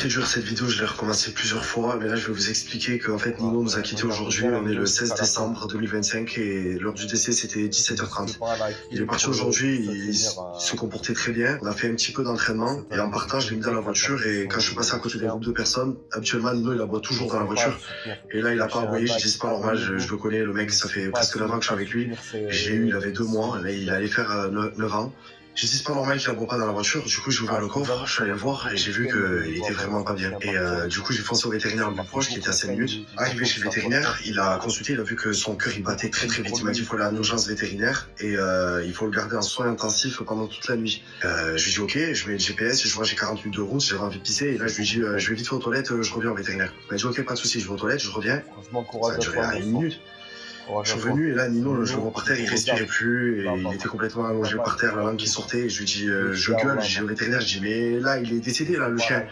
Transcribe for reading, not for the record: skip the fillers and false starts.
très dur cette vidéo, je l'ai recommencé plusieurs fois, mais là je vais vous expliquer qu'en fait Nino nous a quittés aujourd'hui, on est le 16 décembre 2025 et l'heure du décès c'était 17h30. Il est parti aujourd'hui, il se comportait très bien, on a fait un petit peu d'entraînement et en partant je l'ai mis dans la voiture et quand je suis passé à côté d'un groupe de personnes, habituellement Nino il aboie toujours dans la voiture et là il a pas aboyé, je dis c'est pas normal, je le connais, le mec ça fait presque 9 ans que je suis avec lui, je l'ai eu, il avait 2 mois, là il allait faire 9 ans. J'ai dit c'est pas normal qu'il aboie pas dans la voiture, du coup j'ai ouvert le coffre, je suis allé le voir et j'ai vu qu'il était vraiment pas bien. Et du coup j'ai foncé au vétérinaire le plus proche qui était à 5 minutes. Arrivé chez le vétérinaire, il a consulté, il a vu que son cœur il battait très très vite. Il m'a dit il faut aller à l'urgence vétérinaire et il faut le garder en soins intensifs pendant toute la nuit. Je lui dis ok, je mets le GPS, je vois j'ai 40 minutes de route, j'avais envie de pisser et là je lui dis je vais vite faire aux toilettes, je reviens au vétérinaire. Il m'a dit ok pas de soucis, je vais aux toilettes, je reviens. Ça a duré une minute. Je suis revenu et là Nino, je le vois par terre, il respirait plus et il était complètement allongé par terre, la langue qui sortait et je lui dis je gueule, j'ai au vétérinaire, je dis mais là il est décédé là le chien.